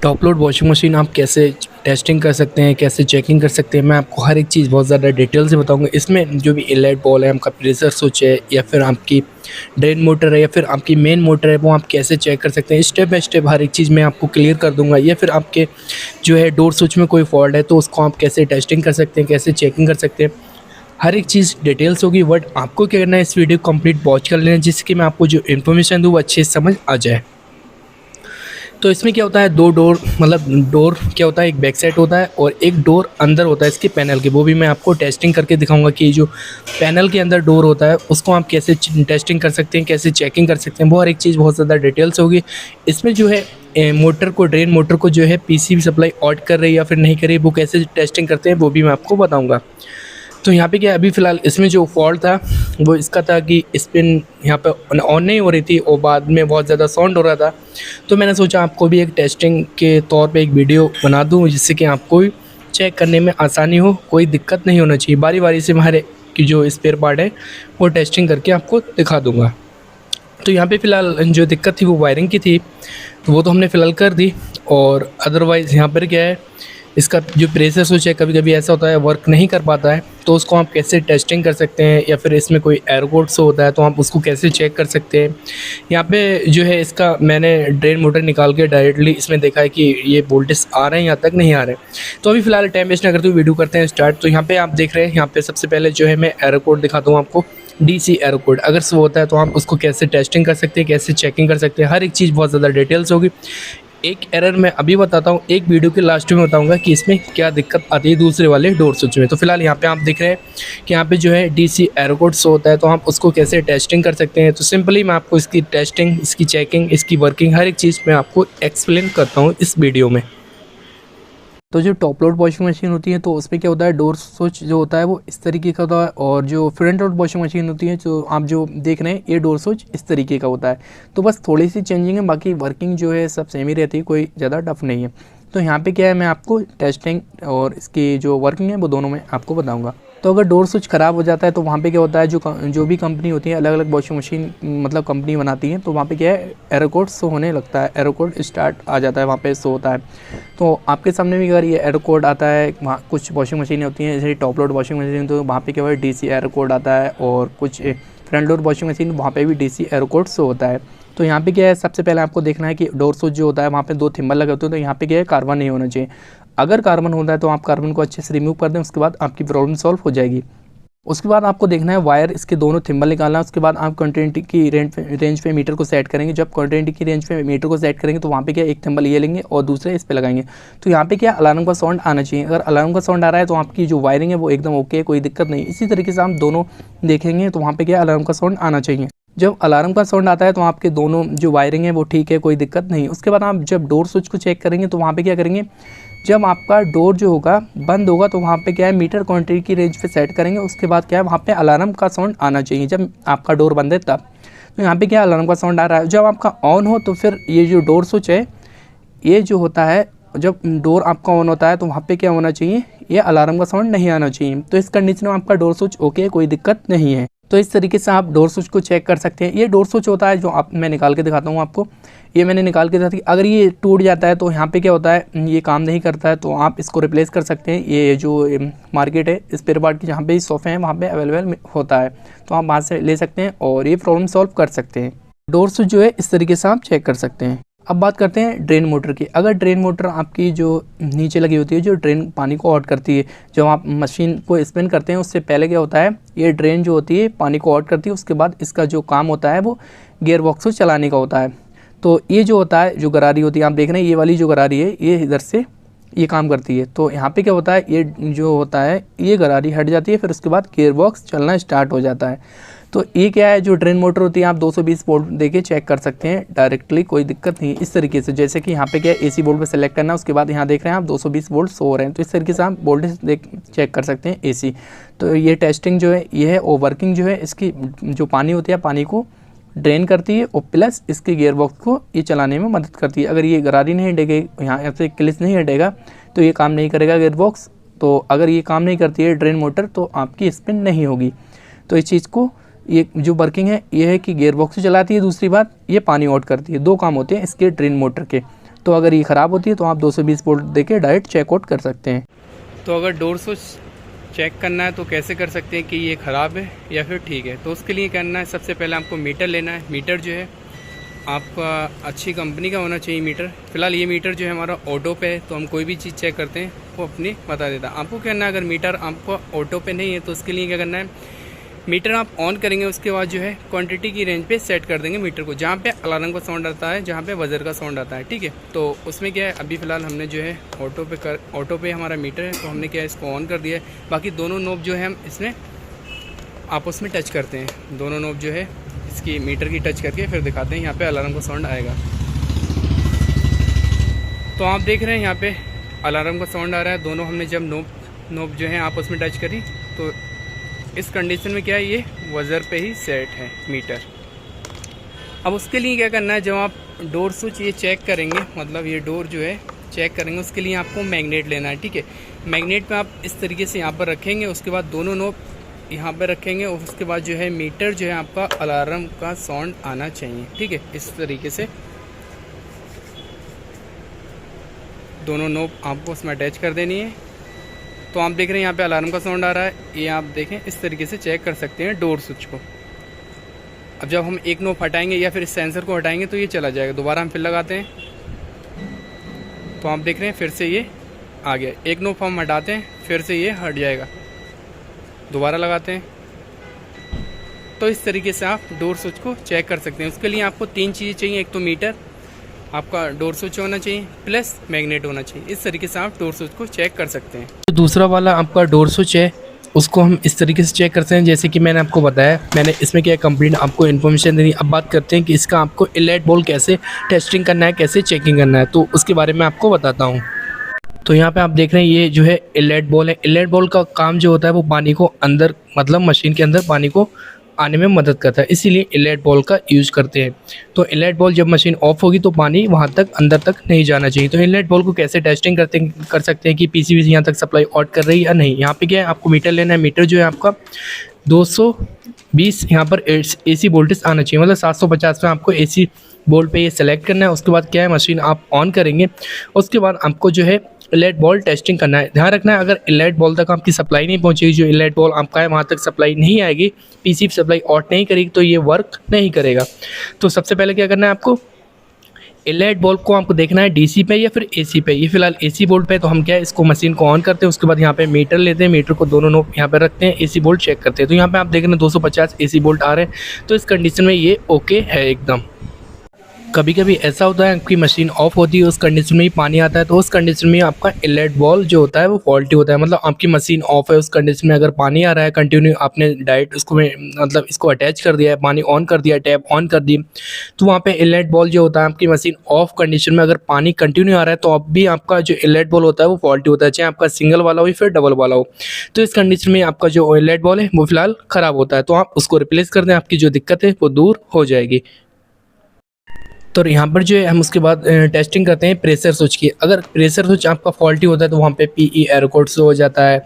Top load washing machine आप कैसे testing कर सकते हैं, कैसे चेकिंग कर सकते हैं, मैं आपको हर एक चीज़ बहुत ज़्यादा डिटेल से बताऊंगा। इसमें जो भी इनलेट बॉल है, आपका प्रेशर स्विच है, या फिर आपकी ड्रेन मोटर है, या फिर आपकी मेन मोटर है, वो आप कैसे चेक कर सकते हैं, स्टेप बाय स्टेप हर एक चीज़ मैं आपको क्लियर कर दूंगा। या फिर आपके जो है डोर स्विच में कोई फॉल्ट है तो उसको आप कैसे टेस्टिंग कर सकते हैं, कैसे चेकिंग कर सकते हैं, हर एक चीज़ डिटेल्स होगी। बट आपको क्या करना है, इस वीडियो को कंप्लीट वॉच कर लेना है, जिससे कि मैं आपको जो इन्फॉर्मेशन दूँ वो अच्छे से समझ आ जाए। तो इसमें क्या होता है, दो डोर, मतलब डोर क्या होता है, एक बैक साइड होता है और एक डोर अंदर होता है इसके पैनल के। वो भी मैं आपको टेस्टिंग करके दिखाऊंगा कि जो पैनल के अंदर डोर होता है उसको आप कैसे टेस्टिंग कर सकते हैं, कैसे चेकिंग कर सकते हैं, वो हर एक चीज़ बहुत ज़्यादा डिटेल्स होगी। इसमें जो है मोटर को, ड्रेन मोटर को जो है पीसीबी सप्लाई ऑड कर रही है या फिर नहीं कर रही है, वो कैसे टेस्टिंग करते हैं वो भी मैं आपको बताऊँगा। तो यहाँ पे क्या है, अभी फ़िलहाल इसमें जो फॉल्ट था वो इसका था कि स्पिन यहाँ पे ऑन नहीं हो रही थी और बाद में बहुत ज़्यादा साउंड हो रहा था। तो मैंने सोचा आपको भी एक टेस्टिंग के तौर पे एक वीडियो बना दूँ, जिससे कि आपको भी चेक करने में आसानी हो, कोई दिक्कत नहीं होना चाहिए। बारी बारी से हमारे की जो स्पेयर पार्ट है वो टेस्टिंग करके आपको दिखा दूँगा। तो यहाँ पे फ़िलहाल जो दिक्कत थी वो वायरिंग की थी, तो वो तो हमने फ़िलहाल कर दी। और अदरवाइज़ यहाँ पर क्या है, इसका जो प्रेशर स्विच है कभी कभी ऐसा होता है वर्क नहीं कर पाता है, तो उसको आप कैसे टेस्टिंग कर सकते हैं, या फिर इसमें कोई एरर कोड शो होता है तो आप उसको कैसे चेक कर सकते हैं। यहाँ पे जो है इसका मैंने ड्रेन मोटर निकाल के डायरेक्टली इसमें देखा है कि ये वोल्टेज आ रहे हैं या तक नहीं आ रहे हैं। तो अभी फ़िलहाल टाइम वेस्ट ना करते हुए वीडियो करते हैं स्टार्ट। तो यहाँ पे आप देख रहे हैं, यहाँ पे सबसे पहले जो है मैं एरर कोड दिखाता हूँ आपको। डीसी एरर कोड अगर शो होता है तो आप उसको कैसे टेस्टिंग कर सकते हैं, कैसे चेकिंग कर सकते हैं, हर एक चीज़ बहुत ज़्यादा डिटेल्स होगी। एक एरर मैं अभी बताता हूँ, एक वीडियो के लास्ट में बताऊंगा कि इसमें क्या दिक्कत आती है दूसरे वाले डोर स्विच में। तो फिलहाल यहाँ पे आप देख रहे हैं कि यहाँ पे जो है डीसी एरर कोड शो होता है, तो आप उसको कैसे टेस्टिंग कर सकते हैं। तो सिंपली मैं आपको इसकी टेस्टिंग, इसकी चेकिंग, इसकी वर्किंग, हर एक चीज़ मैं आपको एक्सप्लेन करता हूँ इस वीडियो में। तो जो टॉप लोड वॉशिंग मशीन होती है तो उसमें क्या होता है, डोर स्विच जो होता है वो इस तरीके का होता है, और जो फ्रंट लोड वॉशिंग मशीन होती है जो आप जो देख रहे हैं ये डोर स्विच इस तरीके का होता है। तो बस थोड़ी सी चेंजिंग है, बाकी वर्किंग जो है सब सेम ही रहती है, कोई ज़्यादा टफ नहीं है। तो यहाँ पे क्या है, मैं आपको टेस्टिंग और इसकी जो वर्किंग है वो दोनों में आपको बताऊँगा। तो अगर डोर स्विच ख़राब हो जाता है तो वहाँ पे क्या होता है, जो भी कंपनी होती है, अलग अलग वॉशिंग मशीन मतलब कंपनी बनाती है, तो वहाँ पे क्या है, एरर कोड शो होने लगता है, एरर कोड स्टार्ट आ जाता है, वहाँ पे शो होता है। तो आपके सामने भी अगर ये एरर कोड आता है, वहाँ कुछ वॉशिंग मशीनें होती हैं जैसे टॉप लोड वॉशिंग मशीन, तो वहाँ पे क्या हुआ, डीसी एरर कोड आता है, और कुछ फ्रंट लोड वॉशिंग मशीन वहाँ पे भी डीसी एरर कोड शो होता है। तो यहाँ पे क्या है, सबसे पहले आपको देखना है कि डोर स्विच जो होता है वहाँ पे दो थिम्बल लगे होते हैं, तो यहाँ पे क्या है, कार्बन नहीं होना चाहिए। अगर कार्बन होता है तो आप कार्बन को अच्छे से रिमूव कर दें, उसके बाद आपकी प्रॉब्लम सॉल्व हो जाएगी। उसके बाद आपको देखना है वायर, इसके दोनों थिम्बल निकालना है। उसके बाद आप कंटिन्यूटी की रेंज पे मीटर को सेट करेंगे। जब कंटिन्यूटी की रेंज पे मीटर को सेट करेंगे तो वहाँ पे क्या, एक थिम्बल ये लेंगे और दूसरे इस पे लगाएंगे। तो यहाँ पे क्या, अलार्म का साउंड आना चाहिए। अगर अलार्म का साउंड आ रहा है तो आपकी जो वायरिंग है वो एकदम ओके है, कोई दिक्कत नहीं। इसी तरीके से हम दोनों देखेंगे तो वहाँ पे क्या, अलार्म का साउंड आना चाहिए। जब अलार्म का साउंड आता है तो आपके दोनों जो वायरिंग है वो ठीक है, कोई दिक्कत नहीं। उसके बाद आप जब डोर स्विच को चेक करेंगे तो वहाँ पे क्या करेंगे, जब आपका डोर जो होगा बंद होगा तो वहाँ पे क्या है, मीटर क्वांटिटी की रेंज पे सेट करेंगे। उसके बाद क्या है, वहाँ पे अलार्म का साउंड आना चाहिए जब आपका डोर बंद है तब। तो यहाँ पे क्या, अलार्म का साउंड आ रहा है। जब आपका ऑन हो तो फिर ये जो डोर स्विच है, ये जो होता है, जब डोर आपका ऑन होता है तो वहाँ पे क्या होना चाहिए, ये अलार्म का साउंड नहीं आना चाहिए। तो इस कंडीशन में आपका डोर स्विच ओके है, कोई दिक्कत नहीं है। तो इस तरीके से आप डोर स्विच को चेक कर सकते हैं। ये डोर स्विच होता है जो मैं निकाल के दिखाता हूँ आपको। ये मैंने निकाल के दिखाता कि अगर ये टूट जाता है तो यहाँ पे क्या होता है, ये काम नहीं करता है, तो आप इसको रिप्लेस कर सकते हैं। ये जो मार्केट है स्पेयर पार्ट की, जहाँ पे सोफे हैं वहाँ पे अवेलेबल होता है, तो आप वहाँ से ले सकते हैं और ये प्रॉब्लम सॉल्व कर सकते हैं। डोर स्विच जो है इस तरीके से आप चेक कर सकते हैं। अब बात करते हैं ड्रेन मोटर की। अगर ड्रेन मोटर आपकी जो नीचे लगी होती है, जो ड्रेन पानी को आउट करती है, जब आप मशीन को स्पिन करते हैं उससे पहले क्या होता है, ये ड्रेन जो होती है पानी को आउट करती है। उसके बाद इसका जो काम होता है वो गियर बॉक्स को चलाने का होता है। तो ये जो होता है, जो गरारी होती है, आप देख रहे हैं ये वाली जो गरारी है, ये इधर से ये काम करती है। तो यहाँ पे क्या होता है, ये जो होता है ये गरारी हट जाती है, फिर उसके बाद गियर बॉक्स चलना स्टार्ट हो जाता है। तो ये क्या है, जो ड्रेन मोटर होती है आप 220 वोल्ट देके चेक कर सकते हैं डायरेक्टली, कोई दिक्कत नहीं। इस तरीके से जैसे कि यहाँ पे क्या है, एसी वोल्ट पे सेलेक्ट करना है, उसके बाद यहाँ देख रहे हैं आप 220 वोल्ट शो हो रहे हैं, तो इस तरीके से आप वोल्टेज चेक कर सकते हैं एसी। तो ये टेस्टिंग जो है ये है, और वर्किंग जो है इसकी, जो पानी होती है पानी को ड्रेन करती है, और प्लस इसके गियर बॉक्स को ये चलाने में मदद करती है। अगर ये गरारी नहीं हटेगी, यहाँ से क्लिच नहीं हटेगा तो ये काम नहीं करेगा गियर बॉक्स। तो अगर ये काम नहीं करती है ड्रेन मोटर तो आपकी स्पिन नहीं होगी। तो इस चीज़ को, ये जो वर्किंग है ये है कि गियर बॉक्स से चलाती है, दूसरी बात ये पानी आउट करती है। दो काम होते हैं इसके ड्रेन मोटर के। तो अगर ये ख़राब होती है तो आप 220 वोल्ट देके डायरेक्ट चेकआउट कर सकते हैं। तो अगर डोर स्विच चेक करना है तो कैसे कर सकते हैं कि ये ख़राब है या फिर ठीक है? तो उसके लिए करना है, सबसे पहले आपको मीटर लेना है। मीटर जो है आपका अच्छी कंपनी का होना चाहिए मीटर। फ़िलहाल ये मीटर जो है हमारा ऑटो पे है, तो हम कोई भी चीज़ चेक करते हैं वो अपनी बता देता है। आपको क्या करना है, अगर मीटर आपको ऑटो पे नहीं है तो उसके लिए क्या करना है, मीटर आप ऑन करेंगे, उसके बाद जो है क्वांटिटी की रेंज पे सेट कर देंगे मीटर को, जहाँ पे अलार्म का साउंड आता है, जहाँ पे बजर का साउंड आता है, ठीक है। तो उसमें क्या है, अभी फ़िलहाल हमने जो है ऑटो पे हमारा मीटर है, तो हमने क्या है इसको ऑन कर दिया है। बाकी दोनों नोब जो है हम इसमें आपस में टच करते हैं, दोनों नोब जो है इसकी मीटर की टच करके फिर दिखाते हैं, यहाँ पे अलार्म का साउंड आएगा। तो आप देख रहे हैं यहाँ पे अलार्म का साउंड आ रहा है। दोनों हमने जब नोब जो है आपस में टच करी तो इस कंडीशन में क्या है, ये वज़र पे ही सेट है मीटर। अब उसके लिए क्या करना है, जब आप डोर स्विच ये चेक करेंगे, मतलब ये डोर जो है चेक करेंगे, उसके लिए आपको मैग्नेट लेना है, ठीक है। मैग्नेट पे आप इस तरीके से यहाँ पर रखेंगे, उसके बाद दोनों नोब यहाँ पर रखेंगे और उसके बाद जो है मीटर जो है आपका अलार्म का साउंड आना चाहिए, ठीक है। इस तरीके से दोनों नोब आपको उसमें अटैच कर देनी है। तो आप देख रहे हैं यहाँ पे अलार्म का साउंड आ रहा है, ये आप देखें इस तरीके से चेक कर सकते हैं डोर स्विच को। अब जब हम एक नोब हटाएंगे या फिर इस सेंसर को हटाएंगे तो ये चला जाएगा। दोबारा हम फिर लगाते हैं तो आप देख रहे हैं फिर से ये आ गया। एक नोब हम हटाते हैं फिर से ये हट जाएगा, दोबारा लगाते हैं। तो इस तरीके से आप डोर स्विच को चेक कर सकते हैं। उसके लिए आपको 3 चीज़ें चाहिए, एक तो मीटर, आपका डोर स्विच होना चाहिए, प्लस मैग्नेट होना चाहिए। इस तरीके से आप डोर स्विच को चेक कर सकते हैं। तो दूसरा वाला आपका डोर स्विच है, उसको हम इस तरीके से चेक करते हैं जैसे कि मैंने आपको बताया। मैंने इसमें क्या कंप्लीट आपको इन्फॉर्मेशन देनी। अब बात करते हैं कि इसका आपको इनलेट बॉल कैसे टेस्टिंग करना है, कैसे चेकिंग करना है, तो उसके बारे में आपको बताता हूँ। तो यहाँ पे आप देख रहे हैं ये जो है इनलेट बॉल है। इनलेट बॉल का काम जो होता है वो पानी को अंदर, मतलब मशीन के अंदर पानी को आने में मदद करता है, इसीलिए इनलेट बॉल का यूज़ करते हैं। तो इनलेट बॉल जब मशीन ऑफ होगी तो पानी वहाँ तक अंदर तक नहीं जाना चाहिए। तो इनलेट बॉल को कैसे टेस्टिंग कर सकते हैं कि पीसीबी यहाँ तक सप्लाई आउट कर रही है या नहीं। यहाँ पे क्या है, आपको मीटर लेना है। मीटर जो है आपका 220 यहाँ पर एसी वोल्टेज आना चाहिए, मतलब 750 में आपको एसी वोल्ट पे ये सेलेक्ट करना है। उसके बाद क्या है, मशीन आप ऑन करेंगे, उसके बाद आपको जो है इनलेट बॉल टेस्टिंग करना है। ध्यान रखना है, अगर इनलेट बॉल तक आपकी सप्लाई नहीं पहुंचेगी, जो इनलेट बॉल आपका है वहाँ तक सप्लाई नहीं आएगी, पीसीबी सप्लाई आउट नहीं करेगी, तो ये वर्क नहीं करेगा। तो सबसे पहले क्या करना है, आपको इनलेट बॉल को आपको देखना है डीसी पे या फिर एसी पे। ये फिलहाल एसी बोल्ट पे, तो हम क्या है इसको मशीन को ऑन करते हैं। उसके बाद यहाँ पे मीटर लेते हैं, मीटर को दोनों नोब यहाँ पे रखते हैं, एसी बोल्ट चेक करते हैं। तो यहाँ पे आप देख रहे हैं 250 एसी बोल्ट आ रहे हैं। तो इस कंडीशन में ये ओके है एकदम। कभी कभी ऐसा होता है आपकी मशीन ऑफ होती है, उस कंडीशन में ही पानी आता है, तो उस कंडीशन में आपका इनलेट बॉल जो होता है वो फॉल्टी होता है। मतलब आपकी मशीन ऑफ है, उस कंडीशन में अगर पानी आ रहा है कंटिन्यू, आपने डायरेक्ट उसको मतलब इसको अटैच कर दिया है, पानी ऑन कर दिया, टैप ऑन कर दी, तो वहाँ पे इनलेट बॉल जो होता है, आपकी मशीन ऑफ कंडीशन में अगर पानी कंटिन्यू आ रहा है तो अब भी आपका जो इनलेट बॉल होता है वो फॉल्टी होता है, चाहे आपका सिंगल वाला हो या फिर डबल वाला हो। तो इस कंडीशन में आपका जो इनलेट बॉल है वो फिलहाल ख़राब होता है, तो आप उसको रिप्लेस कर दें, आपकी जो दिक्कत है वो दूर हो जाएगी। तो यहाँ पर जो है हम उसके बाद टेस्टिंग करते हैं प्रेशर स्विच की। अगर प्रेशर स्विच आपका फॉल्टी होता है तो वहाँ पे पीई एरर कोड शो हो जाता है,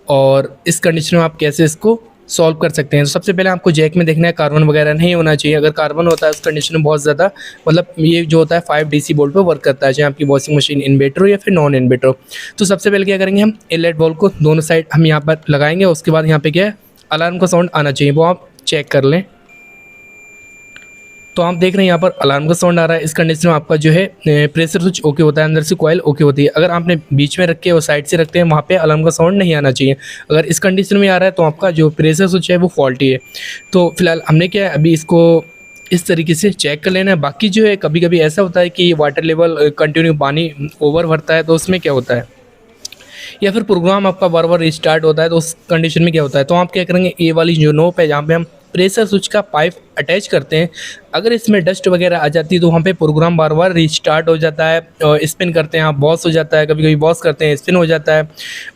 और इस कंडीशन में आप कैसे इसको सॉल्व कर सकते हैं। तो सबसे पहले आपको जैक में देखना है कार्बन वगैरह नहीं होना चाहिए। अगर कार्बन होता है उस कंडीशन में बहुत ज़्यादा, मतलब ये जो होता है 5 DC वोल्ट पे वर्क करता है, चाहे आपकी वॉशिंग मशीन इन्वर्टर हो या फिर नॉन इन्वर्टर हो। तो सबसे पहले क्या करेंगे, हम इनलेट बॉल को दोनों साइड हम यहाँ पर लगाएंगे। उसके बाद यहाँ पर क्या है, अलार्म का साउंड आना चाहिए, वो आप चेक कर लें। तो आप देख रहे हैं यहाँ पर अलार्म का साउंड आ रहा है। इस कंडीशन में आपका जो है प्रेशर स्विच ओके होता है, अंदर से कॉइल ओके होती है। अगर आपने बीच में रखे और साइड से रखते हैं, वहाँ पे अलार्म का साउंड नहीं आना चाहिए। अगर इस कंडीशन में आ रहा है तो आपका जो प्रेशर स्विच है वो फॉल्टी है। तो फिलहाल हमने क्या है, अभी इसको इस तरीके से चेक कर लेना है। बाकी जो है कभी कभी ऐसा होता है कि वाटर लेवल कंटिन्यू पानी ओवर भरता है, तो उसमें क्या होता है, या फिर प्रोग्राम आपका बार बार रिस्टार्ट होता है, तो उस कंडीशन में क्या होता है, तो आप क्या करेंगे, ये वाली जो नोब है जहाँ पे हम प्रेशर स्विच का पाइप अटैच करते हैं, अगर इसमें डस्ट वगैरह आ जाती है तो वहाँ पे प्रोग्राम बार बार रिस्टार्ट हो जाता है, और स्पिन करते हैं आप, बॉस हो जाता है, कभी कभी बॉस करते हैं स्पिन हो जाता है।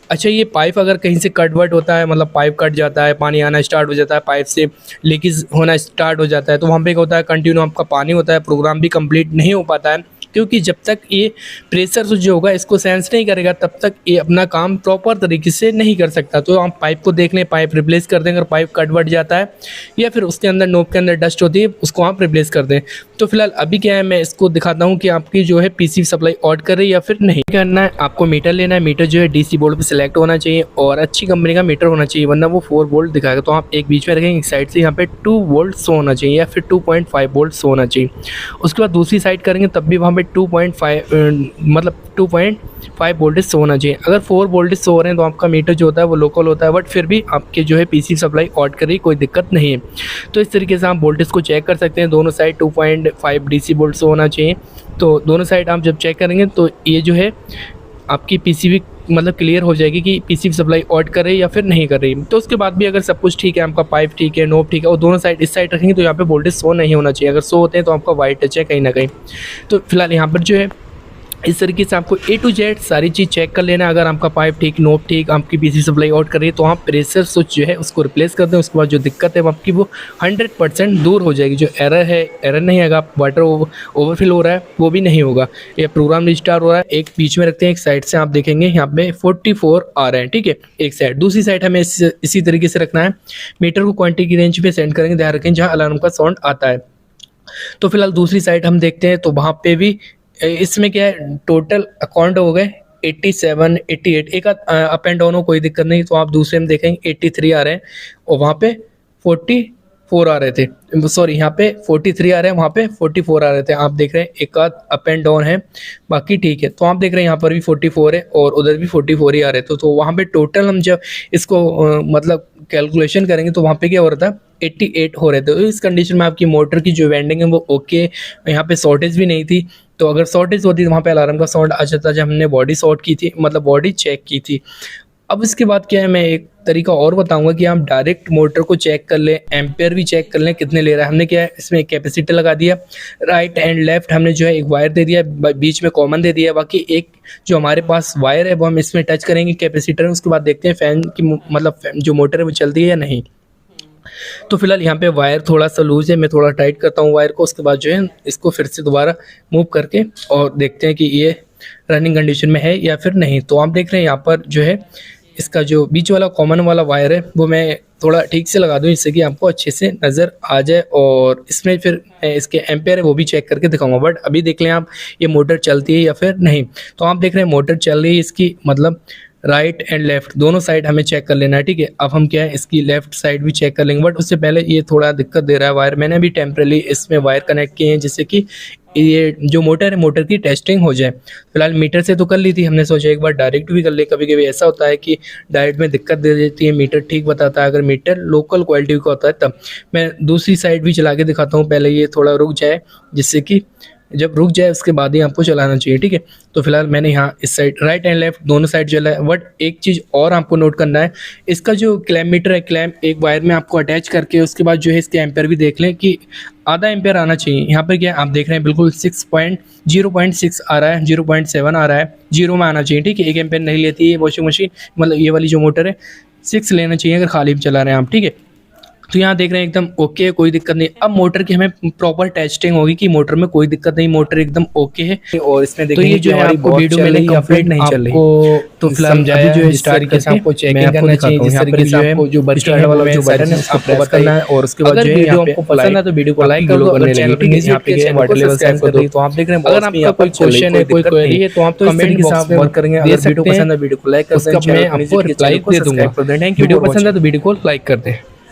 अच्छा, ये पाइप अगर कहीं से कट वट होता है, मतलब पाइप कट जाता है, पानी आना स्टार्ट हो जाता है, पाइप से लीकेज होना स्टार्ट हो जाता है, तो वहाँ पे क्या होता है, कंटिन्यू आपका पानी होता है, प्रोग्राम भी कंप्लीट नहीं हो पाता है। क्योंकि जब तक ये प्रेशर स्विच जो होगा इसको सेंस नहीं करेगा तब तक ये अपना काम प्रॉपर तरीके से नहीं कर सकता। तो आप पाइप को देख लें, पाइप रिप्लेस कर दें अगर पाइप कट वट जाता है या फिर उसके अंदर नोब के अंदर डस्ट होती है उसको आप रिप्लेस कर दें। तो फिलहाल अभी क्या है, मैं इसको दिखाता हूँ कि आपकी जो है पीसी सप्लाई ऑड कर रही है या फिर नहीं। करना है आपको मीटर लेना है, मीटर जो है डीसी बोर्ड पे सिलेक्ट होना चाहिए और अच्छी कंपनी का मीटर होना चाहिए, वरना वो 4 वोल्ट दिखाएगा। तो आप एक बीच में रखेंगे, एक साइड से यहाँ पे 2 वोल्ट शो होना चाहिए या फिर 2.5 वोल्ट शो होना चाहिए। उसके बाद दूसरी साइड करेंगे तब भी वहाँ पे 2.5 वोल्टेज शो होना चाहिए। अगर 4 वोल्टेज शो हो रहे हैं तो आपका मीटर जो होता है वो लोकल होता है, बट फिर भी आपके जो है पीसी सप्लाई ऑड कर रही, कोई दिक्कत नहीं है। तो इस तरीके से आप वोल्टेज को चेक कर सकते हैं। दोनों साइड 2.5 डीसी वोल्ट शो होना चाहिए। तो दोनों साइड आप जब चेक करेंगे तो ये जो है आपकी पीसीबी मतलब क्लियर हो जाएगी कि पीसीबी सप्लाई ऑड कर रही है या फिर नहीं कर रही। तो उसके बाद भी अगर सब कुछ ठीक है, आपका पाइप ठीक है, नोब ठीक है और दोनों साइड इस साइड रखेंगे तो यहाँ पे वोल्टेज शो नहीं होना चाहिए। अगर शो होते हैं तो आपका वाइट टच है कहीं ना कहीं। तो फिलहाल यहाँ पर जो है इस तरीके से आपको A to Z सारी चीज़ चेक कर लेना है। अगर आपका पाइप ठीक, नोब ठीक, आपकी पीसी सप्लाई आउट कर रही है तो आप प्रेशर स्विच जो है उसको रिप्लेस कर दें। उसके बाद जो दिक्कत है वो आपकी वो 100% दूर हो जाएगी। जो एरर है, एरर नहीं आएगा, वाटर ओवरफिल हो रहा है वो भी नहीं होगा, या प्रोग्राम रिस्टार्ट हो रहा है। एक बीच में रखते हैं, एक साइड से आप देखेंगे यहाँ पे 44 आ रहे हैं, ठीक है, एक साइड। दूसरी साइड हमें इसी तरीके से रखना है। मीटर को क्वांटिटी की रेंज पे सेंड करेंगे, ध्यान रखें जहाँ अलार्म का साउंड आता है। तो फिलहाल दूसरी साइड हम देखते हैं तो वहाँ पे भी इसमें क्या है, टोटल अकाउंट हो गए 87, 88, एक अप एंड डाउन हो कोई दिक्कत नहीं। तो आप दूसरे में देखेंगे 83 आ रहे हैं और वहाँ पे 44 आ रहे थे, सॉरी यहाँ पे 43 आ रहे हैं, वहाँ पे 44 आ रहे थे। आप देख रहे हैं एक आध अप एंड डाउन है, बाकी ठीक है। तो आप देख रहे हैं यहाँ पर भी 44 है और उधर भी 44 ही आ रहे थे। तो वहाँ पे टोटल हम जब इसको मतलब कैलकुलेशन करेंगे तो वहाँ पे क्या हो रहा था, 88 हो रहे थे। तो इस कंडीशन में आपकी मोटर की जो वेंडिंग है वो ओके, यहाँ पे शॉर्टेज भी नहीं थी। तो अगर शॉर्टेज होती तो वहाँ पे अलार्म का साउंड आ जाता जब हमने बॉडी शॉर्ट की थी, मतलब बॉडी चेक की थी। अब इसके बाद क्या है, मैं एक तरीका और बताऊंगा कि आप डायरेक्ट मोटर को चेक कर लें, एम्पेयर भी चेक कर लें कितने ले रहा है। हमने क्या है, इसमें एक कैपेसिटर लगा दिया, राइट एंड लेफ्ट हमने जो है एक वायर दे दिया, बीच में कॉमन दे दिया, बाकी एक जो हमारे पास वायर है वो हम इसमें टच करेंगे कैपेसिटर में। उसके बाद देखते हैं फैन की मतलब जो मोटर है वो चलती है या नहीं। तो फिलहाल यहाँ पे वायर थोड़ा सा लूज है, मैं थोड़ा टाइट करता हूँ वायर को। उसके बाद जो है इसको फिर से दोबारा मूव करके और देखते हैं कि ये रनिंग कंडीशन में है या फिर नहीं। तो आप देख रहे हैं यहाँ पर जो है इसका जो बीच वाला कॉमन वाला वायर है वो मैं थोड़ा ठीक से लगा दूं जिससे कि आपको अच्छे से नज़र आ जाए। और इसमें फिर इसके एम्पेयर है वो भी चेक करके दिखाऊंगा। बट अभी देख लें आप ये मोटर चलती है या फिर नहीं। तो आप देख रहे हैं मोटर चल रही है, इसकी मतलब राइट एंड लेफ्ट दोनों साइड हमें चेक कर लेना है, ठीक है। अब हम क्या है इसकी लेफ्ट साइड भी चेक कर लेंगे, बट उससे पहले ये थोड़ा दिक्कत दे रहा है वायर। मैंने भी टेम्परेली इसमें वायर कनेक्ट किए हैं जिससे कि ये जो मोटर है मोटर की टेस्टिंग हो जाए। फिलहाल मीटर से तो कर ली थी, हमने सोचा एक बार डायरेक्ट भी कर ले। कभी कभी ऐसा होता है कि डायरेक्ट में दिक्कत दे देती है, मीटर ठीक बताता है। अगर मीटर लोकल क्वालिटी का होता है तब मैं दूसरी साइड भी चला के दिखाता हूँ, पहले ये थोड़ा रुक जाए जिससे कि जब रुक जाए उसके बाद ही आपको चलाना चाहिए, ठीक है। तो फिलहाल मैंने यहाँ इस साइड राइट एंड लेफ्ट दोनों साइड चला है। बट एक चीज़ और आपको नोट करना है, इसका जो क्लैम्प मीटर है, क्लैम्प एक वायर में आपको अटैच करके उसके बाद जो है इसके एम्पेयर भी देख लें कि आधा एम्पेयर आना चाहिए। यहाँ पर क्या आप देख रहे हैं बिल्कुल 0.6 आ रहा है, 0.7 आ रहा है, 0 में आना चाहिए, ठीक है। 1 एम्पेयर नहीं लेती है वॉशिंग मशीन, मतलब ये वाली जो मोटर है 6 लेना चाहिए अगर खाली चला रहे हैं आप, ठीक है। तो यहाँ देख रहे हैं एकदम ओके है, कोई दिक्कत नहीं। अब मोटर की हमें प्रॉपर टेस्टिंग होगी कि मोटर में कोई दिक्कत नहीं, मोटर एकदम ओके है। और इसमें देखेंगे तो ये जो है आपको वीडियो में कंप्लीट नहीं चल रही, तो फिलहाल अभी जो है इस तरीके से आपको चेकिंग करना चाहिए। जिस तरीके से आपको जो बटन वाला जो बटन है उसको प्रेस करना है और उसके बाद जो है वीडियो आपको पसंद है तो वीडियो को लाइक कर दो और चैनल को यहाँ पे वाटर लेवल सेट कर दो। तो आप देख रहे हैं अगर आपका कोई क्वेश्चन है, कोई क्वेरी है तो आप तो कमेंट बॉक्स में वर्क करेंगे। अगर वीडियो पसंद है वीडियो को लाइक कर दें, मैं आपको रिप्लाई दे दूंगा। वीडियो पसंद है तो वीडियो को लाइक कर दें।